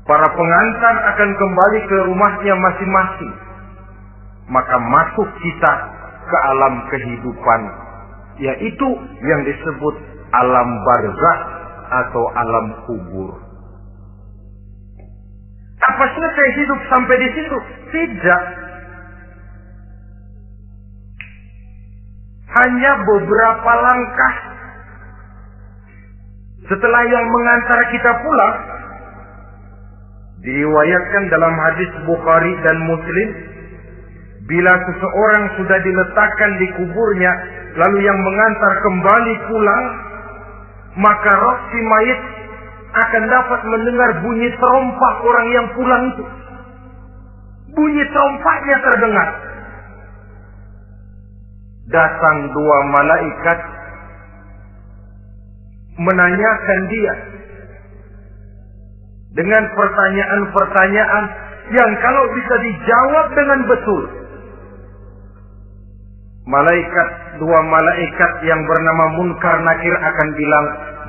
Para pengantar akan kembali ke rumahnya masing-masing. Maka masuk kita ke alam kehidupan, yaitu yang disebut alam barzakh atau alam kubur. Apa selesai hidup sampai di situ? Tidak. Hanya beberapa langkah setelah yang mengantar kita pulang, diriwayatkan dalam hadis Bukhari dan Muslim, bila seseorang sudah diletakkan di kuburnya, lalu yang mengantar kembali pulang, maka roh si mayit akan dapat mendengar bunyi terompah orang yang pulang itu. Bunyi terompahnya terdengar. Datang 2 malaikat menanyakan dia dengan pertanyaan-pertanyaan yang kalau bisa dijawab dengan betul. Dua malaikat yang bernama Munkar Nakir akan bilang,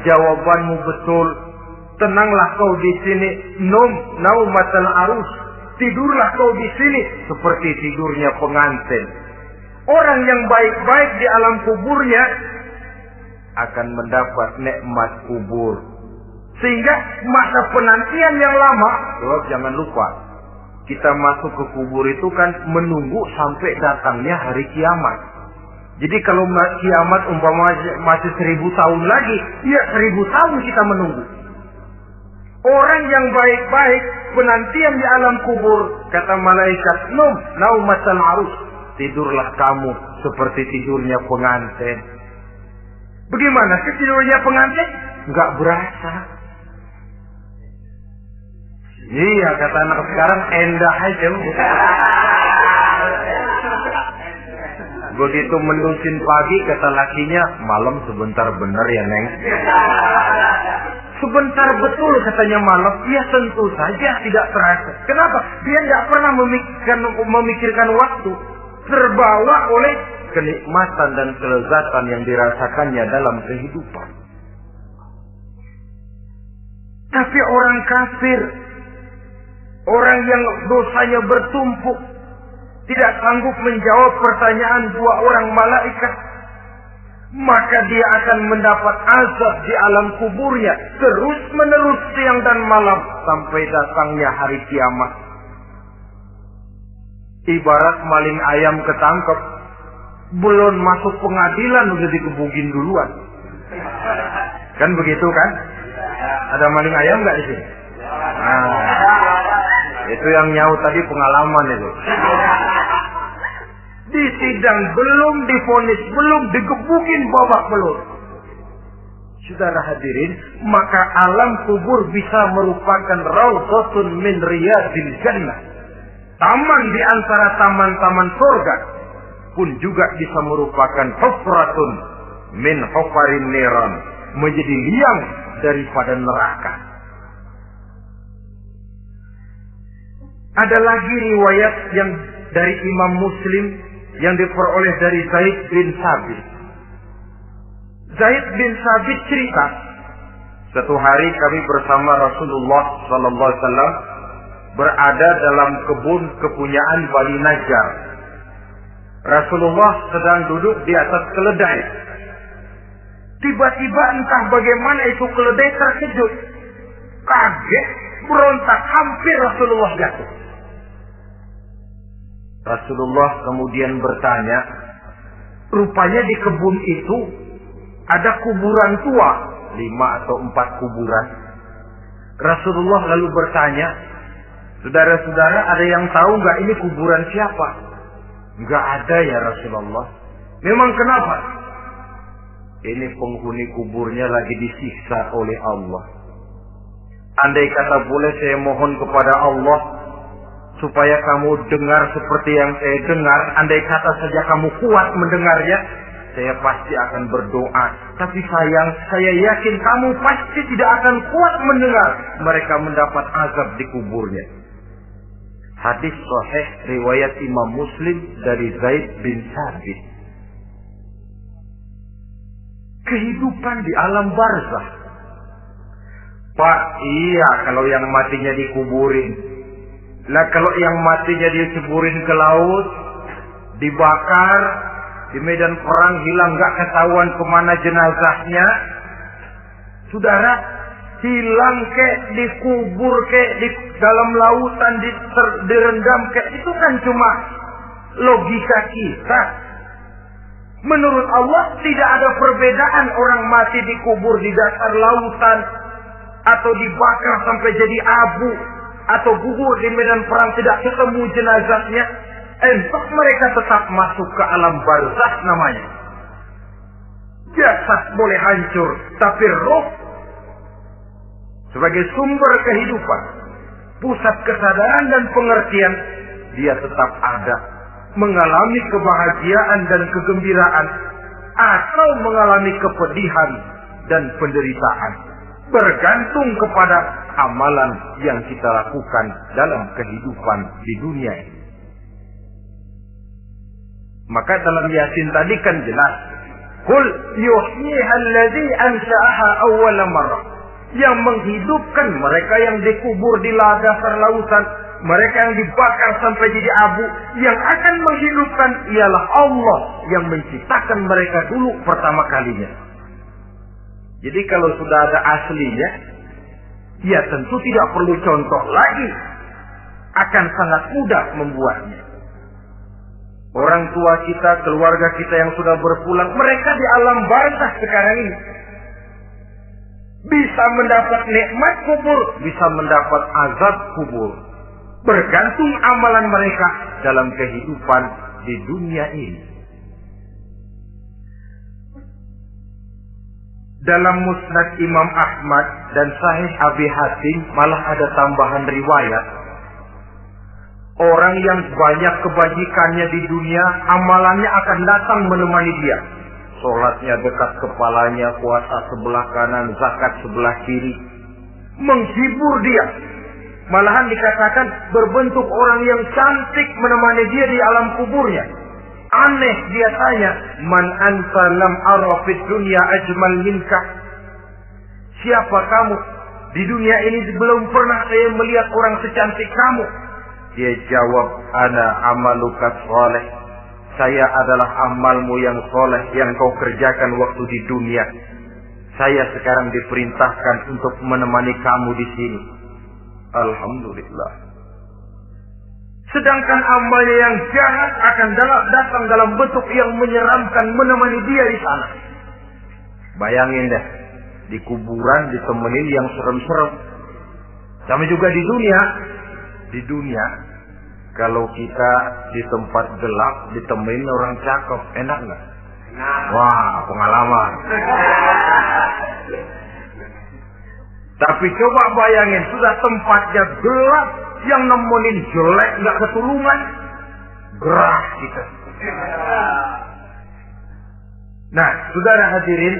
jawabanmu betul. Tenanglah kau di sini, naumatal arus. Tidurlah kau di sini seperti tidurnya pengantin. Orang yang baik-baik di alam kuburnya akan mendapat nikmat kubur. Sehingga masa penantian yang lama, jangan lupa, kita masuk ke kubur itu kan menunggu sampai datangnya hari kiamat. Jadi kalau kiamat umpama masih 1000 tahun lagi, ya 1000 tahun kita menunggu. Orang yang baik-baik, penantian di alam kubur, kata malaikat, naumatal arus, tidurlah kamu seperti tidurnya pengantin. Bagaimana sih tidurnya pengantin? Enggak berasa. Iya, kata anak sekarang, endah aja. Begitu mendusin pagi, kata lakinya, malam sebentar bener ya Neng. Sebentar betul katanya malam. Ya tentu saja tidak terasa. Kenapa? Dia tidak pernah memikirkan waktu. Terbawa oleh kenikmatan dan kelezatan yang dirasakannya dalam kehidupan. Tapi orang kafir, orang yang dosanya bertumpuk, tidak sanggup menjawab pertanyaan dua orang malaikat, maka dia akan mendapat azab di alam kuburnya terus menerus siang dan malam sampai datangnya hari kiamat. Ibarat maling ayam ketangkep, belum masuk pengadilan udah dikebukin duluan. Kan begitu kan? Ada maling ayam nggak di sini? Nah, itu yang nyaut tadi pengalaman itu. Di sidang belum divonis, belum digebukin babak belur. Saudara hadirin, maka alam kubur bisa merupakan raudhatun min riyadil jannah. Taman di antara taman-taman surga pun juga bisa merupakan hufratun min hufarin niran, menjadi liang daripada neraka. Ada lagi riwayat yang dari Imam Muslim yang diperoleh dari Zaid bin Sabit. Zaid bin Sabit cerita, satu hari kami bersama Rasulullah sallallahu alaihi wasallam berada dalam kebun kepunyaan Bani Najjar. Rasulullah sedang duduk di atas keledai. Tiba-tiba entah bagaimana itu keledai terkejut, kaget, berontak, hampir Rasulullah jatuh. Rasulullah kemudian bertanya, rupanya di kebun itu ada kuburan tua, 5 atau 4 kuburan. Rasulullah lalu bertanya, saudara-saudara ada yang tahu nggak ini kuburan siapa? Nggak ada ya Rasulullah. Memang kenapa? Ini penghuni kuburnya lagi disiksa oleh Allah. Andai kata boleh saya mohon kepada Allah supaya kamu dengar seperti yang saya dengar, andai kata saja kamu kuat mendengarnya, saya pasti akan berdoa. Tapi sayang, saya yakin kamu pasti tidak akan kuat mendengar mereka mendapat azab di kuburnya. Hadis sahih riwayat Imam Muslim dari Zaid bin Sabit. Kehidupan di alam barzakh. Pak, iya kalau yang matinya dikuburin. Lah kalau yang matinya diceburin ke laut, dibakar, di medan perang hilang gak ketahuan kemana jenazahnya. Saudara, hilang kek, dikubur kek, di dalam lautan, direndam kek, itu kan cuma logika kita. Menurut Allah tidak ada perbedaan orang mati dikubur di dasar lautan, atau dibakar sampai jadi abu, atau gugur di medan perang tidak ketemu jenazahnya. Entah mereka tetap masuk ke alam barzakh namanya. Jasad boleh hancur, tapi roh sebagai sumber kehidupan, pusat kesadaran dan pengertian, dia tetap ada, mengalami kebahagiaan dan kegembiraan, atau mengalami kepedihan dan penderitaan, bergantung kepada amalan yang kita lakukan dalam kehidupan di dunia ini. Maka dalam Yasin tadi kan jelas, Qul yuhyiha alladzi ansha'aha awwala marrah. Yang menghidupkan mereka yang dikubur di dasar lautan, mereka yang dibakar sampai jadi abu, yang akan menghidupkan ialah Allah yang menciptakan mereka dulu pertama kalinya. Jadi kalau sudah ada aslinya, ya tentu tidak perlu contoh lagi. akan sangat mudah membuatnya. Orang tua kita, keluarga kita yang sudah berpulang, mereka di alam barzakh sekarang ini bisa mendapat nikmat kubur, bisa mendapat azab kubur, bergantung amalan mereka dalam kehidupan di dunia ini. Dalam Musnad Imam Ahmad dan Sahih Abi Hatim malah ada tambahan riwayat. Orang yang banyak kebajikannya di dunia, amalannya akan datang menemani dia. Sholatnya dekat kepalanya, puasa sebelah kanan, zakat sebelah kiri. Menghibur dia. Malahan dikatakan berbentuk orang yang cantik menemani dia di alam kuburnya. Aneh dia tanya, man anta lam ara fid dunya ajmal minka? Siapa kamu? Di dunia ini belum pernah saya melihat orang secantik kamu. Dia jawab, ana amaluka sholeh. Saya adalah amalmu yang soleh yang kau kerjakan waktu di dunia. Saya sekarang diperintahkan untuk menemani kamu di sini. Alhamdulillah. Sedangkan amalnya yang jahat akan datang dalam bentuk yang menyeramkan menemani dia di sana. Bayangin deh, di kuburan ditemenin yang serem-serem. Sama juga di dunia. Di dunia, kalau kita di tempat gelap ditemenin orang cakep, enak nggak? Wah, pengalaman. Tapi coba bayangin, sudah tempatnya gelap, yang nemenin jelek nggak ketulungan, gerah kita. Nah, saudara hadirin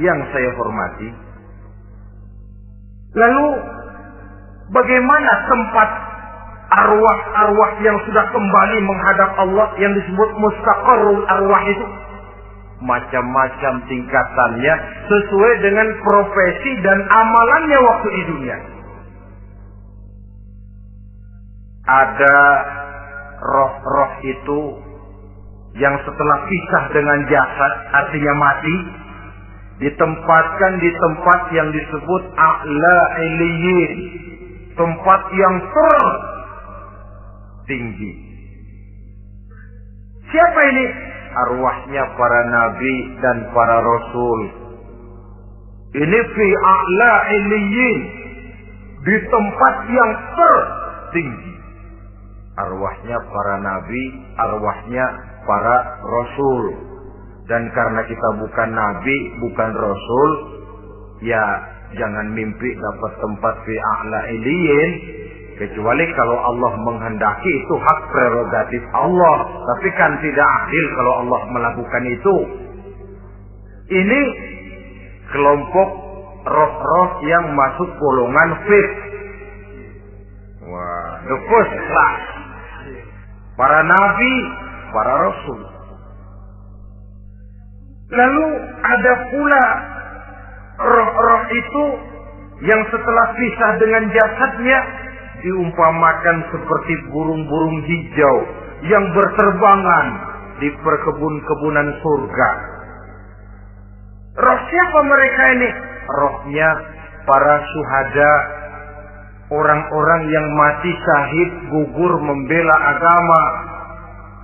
yang saya hormati, lalu bagaimana tempat arwah-arwah yang sudah kembali menghadap Allah yang disebut mustaqarrul arwah itu? Macam-macam tingkatannya sesuai dengan profesi dan amalannya waktu di dunia. Ada roh-roh itu yang setelah pisah dengan jasad, artinya mati, ditempatkan di tempat yang disebut a'la iliyyin, tempat yang tertinggi. Siapa ini? Arwahnya para nabi dan para rasul. Ini fi a'la iliyyin, di tempat yang tertinggi. Arwahnya para nabi, arwahnya para rasul. Dan karena kita bukan nabi, bukan rasul, ya jangan mimpi dapat tempat fi a'la iliyyin, kecuali kalau Allah menghendaki. Itu hak prerogatif Allah. Tapi kan tidak adil kalau Allah melakukan itu. Ini kelompok roh-roh yang masuk golongan fit. Wah, the first class. Para nabi, para rasul. Lalu ada pula roh-roh itu yang setelah pisah dengan jasadnya diumpamakan seperti burung-burung hijau yang berterbangan di perkebun-kebunan surga. Roh siapa mereka ini? Rohnya para syuhada, orang-orang yang mati syahid gugur membela agama.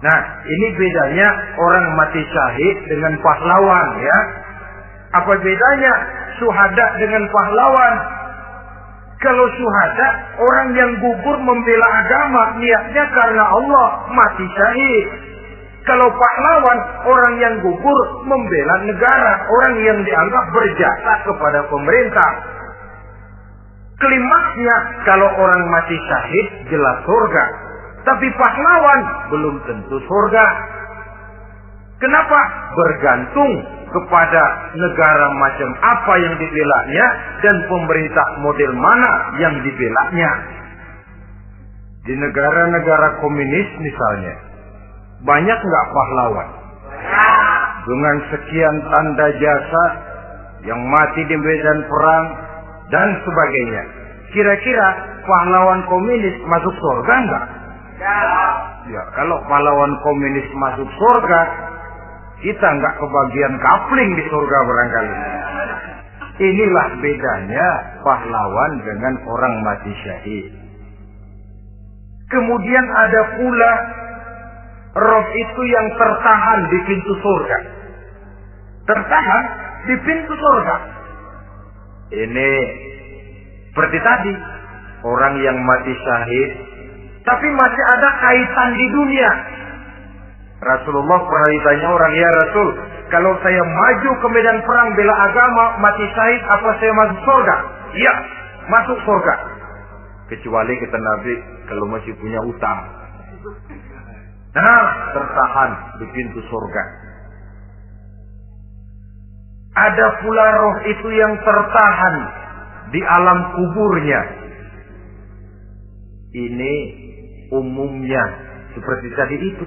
Nah, ini bedanya orang mati syahid dengan pahlawan, ya. Apa bedanya syuhada dengan pahlawan? Kalau syuhada, orang yang gugur membela agama, niatnya karena Allah, mati syahid. Kalau pahlawan, orang yang gugur membela negara, orang yang dianggap berjasa kepada pemerintah. Klimaksnya, kalau orang mati syahid, jelas surga. Tapi pahlawan, belum tentu surga. Kenapa? Bergantung kepada negara macam apa yang dibelanya dan pemerintah model mana yang dibelanya. Di negara-negara komunis misalnya, banyak nggak pahlawan? Dengan sekian tanda jasa yang mati di medan perang dan sebagainya. Kira-kira pahlawan komunis masuk surga nggak? Ya, kalau pahlawan komunis masuk surga, kita nggak kebagian kapling di surga barangkali. Inilah bedanya pahlawan dengan orang mati syahid. Kemudian ada pula roh itu yang tertahan di pintu surga. Tertahan di pintu surga. Ini seperti tadi, orang yang mati syahid, tapi masih ada kaitan di dunia. Rasulullah pernah ditanya orang, ya Rasul, kalau saya maju ke medan perang bela agama, mati syahid, apa saya masuk surga? Iya, masuk surga. Kecuali kata Nabi, kalau masih punya utang. Nah, tertahan di pintu surga. Ada pula roh itu yang tertahan di alam kuburnya. Ini umumnya seperti tadi itu.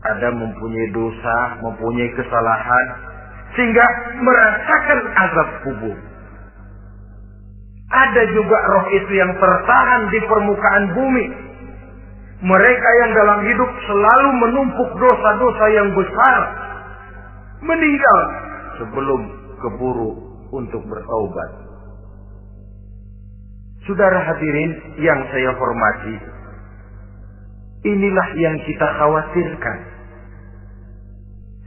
Ada mempunyai dosa, mempunyai kesalahan, sehingga merasakan azab kubur. Ada juga roh itu yang tertahan di permukaan bumi. Mereka yang dalam hidup selalu menumpuk dosa-dosa yang besar, meninggal sebelum keburu untuk bertaubat. Saudara hadirin yang saya hormati, inilah yang kita khawatirkan.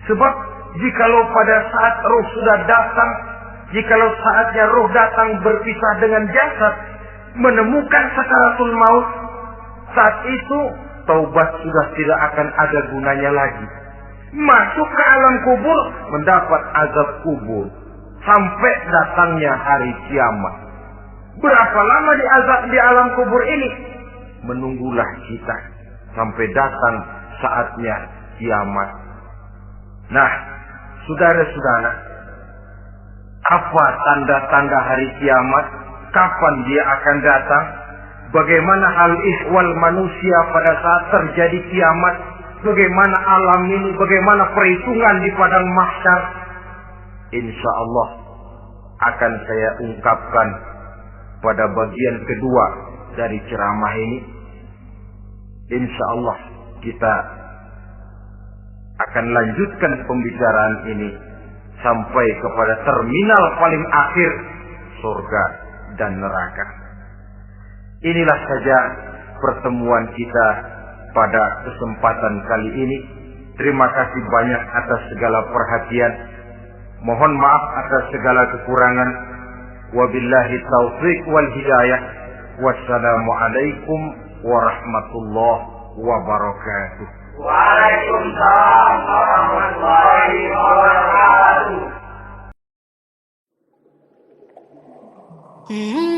Sebab jikalau pada saat roh sudah datang, jikalau saatnya roh datang berpisah dengan jasad, menemukan sakaratul maut, saat itu taubat sudah tidak akan ada gunanya lagi. Masuk ke alam kubur, mendapat azab kubur, sampai datangnya hari kiamat. Berapa lama di alam kubur ini? Menunggulah kita sampai datang saatnya kiamat. Nah, saudara-saudara, apa tanda-tanda hari kiamat? Kapan dia akan datang? Bagaimana hal ihwal manusia pada saat terjadi kiamat? Bagaimana alam ini? Bagaimana perhitungan di padang mahsyar? Insya Allah akan saya ungkapkan pada bagian kedua dari ceramah ini. Insya Allah kita akan lanjutkan pembicaraan ini sampai kepada terminal paling akhir, surga dan neraka. Inilah saja pertemuan kita pada kesempatan kali ini. Terima kasih banyak atas segala perhatian. Mohon maaf atas segala kekurangan. Wabillahi taufiq wal hidayah. Wassalamualaikum warahmatullahi wabarakatuh. Waalaikumsalam warahmatullahi wabarakatuh. Mm-hmm.